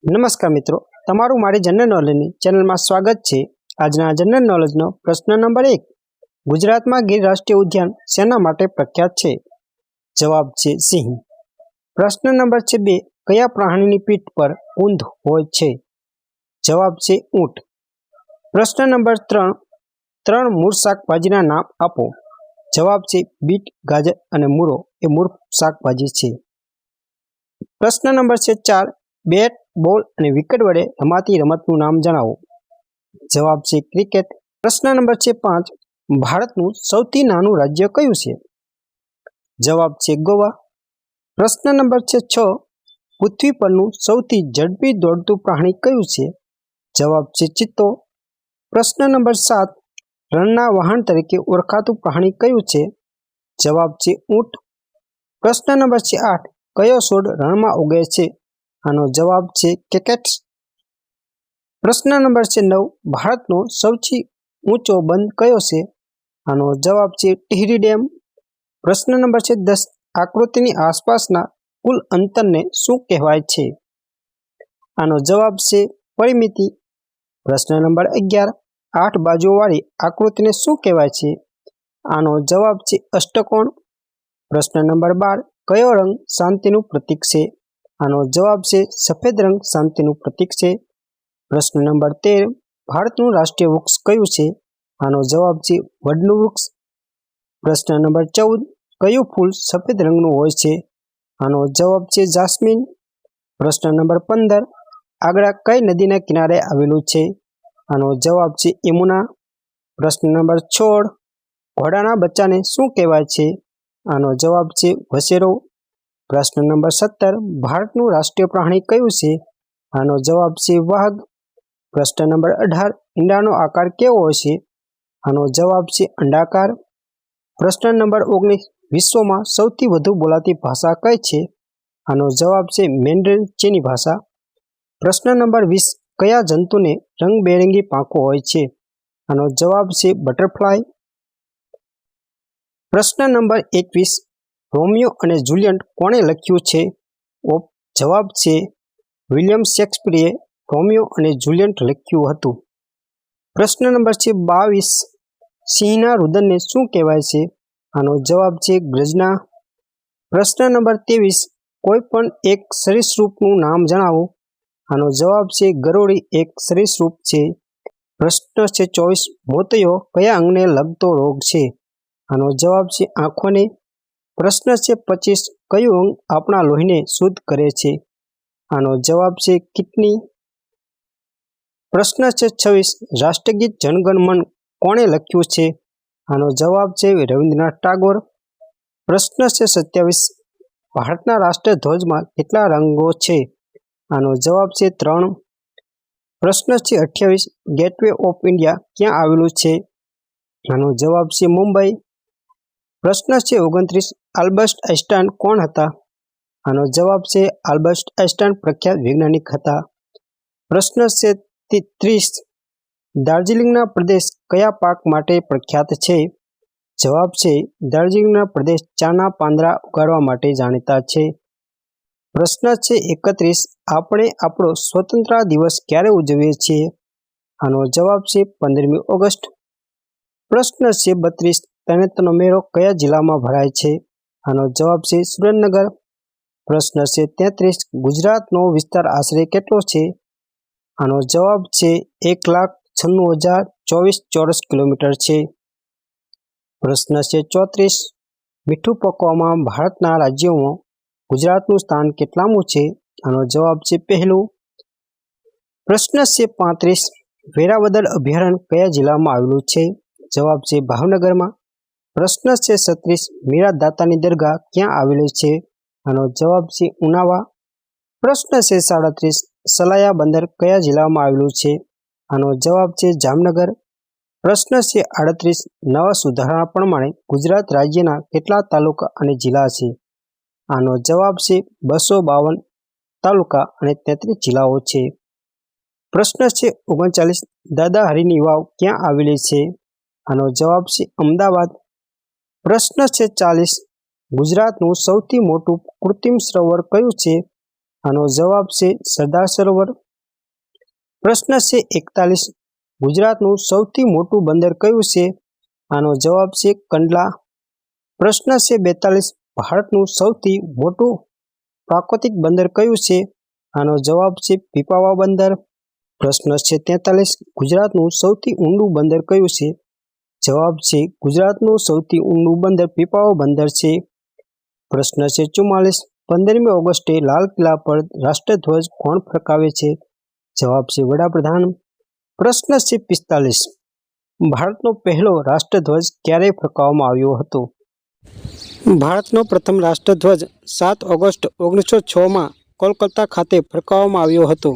નમસ્કાર મિત્રો, તમારું મારી જનરલ નોલેજની ચેનલમાં સ્વાગત છે। આજના જનરલ નોલેજનો પ્રશ્ન નંબર 1, ગુજરાતમાં ગીર રાષ્ટ્રીય ઉદ્યાન શેના માટે પ્રખ્યાત છે? જવાબ છે સિંહ। પ્રશ્ન નંબર 2, કયા પ્રાણીની પીઠ પર ઊંટ હોય છે? જવાબ છે ઊંટ। પ્રશ્ન નંબર 3, 3 મૂળ શાકભાજીના નામ આપો। જવાબ છે બીટ, ગાજર અને મૂળો એ મૂળ શાકભાજી છે। પ્રશ્ન નંબર 4, બેટ, બોલ અને વિકેટ વડે રમાતી રમતનું નામ જણાવો। જવાબ છે ક્રિકેટ। પ્રશ્ન નંબર 5, ભારતનું સૌથી નાનું રાજ્ય કયું છે? જવાબ છે ગોવા। પ્રશ્ન નંબર 6, પૃથ્વી પરનું સૌથી ઝડપી દોડતું પ્રાણી કયું છે? જવાબ છે ચિત્તો। પ્રશ્ન નંબર 7, રણના વાહન તરીકે ઓળખાતું પ્રાણી કયું છે? જવાબ છે ઊંટ। પ્રશ્ન નંબર 8, કયો છોડ રણમાં ઉગે છે? આનો જવાબ છે કેકેટ્સ। પ્રશ્ન નંબર 9, ભારતનો સૌથી ઊંચો બંધ કયો છે? આનો જવાબ છે ટિહરી ડેમ। પ્રશ્ન નંબર 10, આકૃતિની આસપાસના કુલ અંતરને શું કહેવાય છે? આનો જવાબ છે પરિમિતિ। પ્રશ્ન નંબર 11, 8 બાજુઓવાળી આકૃતિને શું કહેવાય છે? આનો જવાબ છે અષ્ટકોણ। પ્રશ્ન નંબર 12, કયો રંગ શાંતિનું પ્રતીક છે? આનો જવાબ છે સફેદ રંગ શાંતિનું પ્રતીક છે। પ્રશ્ન નંબર 13, ભારતનું રાષ્ટ્રીય વૃક્ષ કયું છે? આનો જવાબ છે વડનું વૃક્ષ। પ્રશ્ન નંબર 14, કયું ફૂલ સફેદ રંગનું હોય છે? આનો જવાબ છે જાસ્મીન। પ્રશ્ન નંબર 15, આગ્રા કઈ નદીના કિનારે આવેલું છે? આનો જવાબ છે યમુના। પ્રશ્ન નંબર 16, ઘોડાના બચ્ચાને શું કહેવાય છે? આનો જવાબ છે વછેરો। પ્રશ્ન નંબર 17, ભારતનું રાષ્ટ્રીય પ્રાણી કયું છે? આનો જવાબ છે વાઘ। પ્રશ્ન નંબર 18, ઈંડાનો આકાર કેવો હોય છે? આનો જવાબ છે અંડાકાર। પ્રશ્ન નંબર 19, વિશ્વમાં સૌથી વધુ બોલાતી ભાષા કઈ છે? આનો જવાબ છે મેન્ડરીન ચીની ભાષા। પ્રશ્ન નંબર 20, કયા જંતુને રંગબેરંગી પાંખો હોય છે? આનો જવાબ છે બટરફ્લાય। પ્રશ્ન નંબર 21, રોમિયો અને જુલિયટ કોણે લખ્યું છે? જવાબ છે વિલિયમ શેક્સપિયરે રોમિયો અને જુલિયટ લખ્યું હતું। પ્રશ્ન નંબર 22, સિંહના રુદનને શું કહેવાય છે? આનો જવાબ છે ગર્જના। પ્રશ્ન નંબર 23, કોઈ પણ એક સરીસૃપનું નામ જણાવો। આનો જવાબ છે ગરોળી એક સરીસૃપ છે। પ્રશ્ન છે 24, મોતિયો કયા અંગને લગતો રોગ છે? આનો જવાબ છે આંખોને। પ્રશ્ન છે 25, કયું અંગ આપણા લોહીને શુદ્ધ કરે છે? આનો જવાબ છે કિડની। પ્રશ્ન છે 26, રાષ્ટ્રગીત જનગણ મન કોણે લખ્યું છે? આનો જવાબ છે રવિન્દ્રનાથ ટાગોર। પ્રશ્ન છે 27, ભારતના રાષ્ટ્રધ્વજમાં કેટલા રંગો છે? આનો જવાબ છે 3। પ્રશ્ન છે 28, ગેટવે ઓફ ઇન્ડિયા ક્યાં આવેલું છે? આનો જવાબ છે મુંબઈ। પ્રશ્ન છે 29, આલ્બર્ટ આઇન્સ્ટાઈન કોણ હતા? આનો જવાબ છે આલ્બર્ટ આઇન્સ્ટાઈન પ્રખ્યાત વૈજ્ઞાનિક હતા। પ્રશ્ન છે 30, દાર્જિલિંગના પ્રદેશ કયા પાક માટે પ્રખ્યાત છે? જવાબ છે દાર્જિલિંગના પ્રદેશ ચાના પાંદડા ઉગાડવા માટે જાણીતા છે। પ્રશ્ન છે 31, આપણે આપણો સ્વતંત્રતા દિવસ ક્યારે ઉજવીએ છીએ? આનો જવાબ છે 15મી ઓગસ્ટ। પ્રશ્ન છે 32, તરણેતરનો મેળો કયા જિલ્લામાં ભરાય છે? આનો જવાબ છે સુરેન્દ્રનગર। પ્રશ્ન છે 33, ગુજરાતનો વિસ્તાર આશરે કેટલો છે? આનો જવાબ છે 1,96,024 ચોરસ કિલોમીટર છે। પ્રશ્ન છે 34, મીઠું પકવવામાં ભારતના રાજ્યોમાં ગુજરાતનું સ્થાન કેટલામું છે? આનો જવાબ છે પહેલું। પ્રશ્ન છે 35, વેરાવદર અભયારણ્ય કયા જિલ્લામાં આવેલું છે? જવાબ છે ભાવનગરમાં। પ્રશ્ન છે 36, મીરા દાતાની દરગાહ ક્યાં આવેલી છે? આનો જવાબ છે ઉનાવા। પ્રશ્ન છે 37, સલાયા બંદર કયા જિલ્લામાં આવેલું છે? આનો જવાબ છે જામનગર। પ્રશ્ન છે 38, નવા સુધારણા પ્રમાણે ગુજરાત રાજ્યના કેટલા તાલુકા અને જિલ્લા છે? આનો જવાબ છે 252 તાલુકા અને 33 જિલ્લાઓ છે। પ્રશ્ન છે 39, દાદા હરીની વાવ ક્યાં આવેલી છે? આનો જવાબ છે અમદાવાદ। પ્રશ્ન છે 40, ગુજરાતનું સૌથી મોટું કૃત્રિમ સરોવર કયું છે? આનો જવાબ છે સરદાર સરોવર. પ્રશ્ન છે 41. ગુજરાતનું સૌથી મોટું બંદર કયું છે? આનો જવાબ છે કંડલા. પ્રશ્ન છે 42. ભારતનું સૌથી મોટું પ્રાકૃતિક બંદર કયું છે? આનો જવાબ છે પીપાવાવ બંદર. પ્રશ્ન છે 43. ગુજરાતનું સૌથી ઊંડું બંદર કયું છે? જવાબ છે ગુજરાતનું સૌથી ઊંડું બંદર પીપાવાવ બંદર છે. પ્રશ્ન છે 44. 15મી ઓગસ્ટે લાલ કિલ્લા પર રાષ્ટ્રધ્વજ કોણ ફરકાવે છે? જવાબ છે વડાપ્રધાન. પ્રશ્ન છે 45. ભારતનો પહેલો રાષ્ટ્રધ્વજ ક્યારે ફરકાવવામાં આવ્યો હતો? ભારતનો પ્રથમ રાષ્ટ્રધ્વજ 7 ઓગસ્ટ 1906માં કોલકાતા ખાતે ફરકાવવામાં આવ્યો હતો.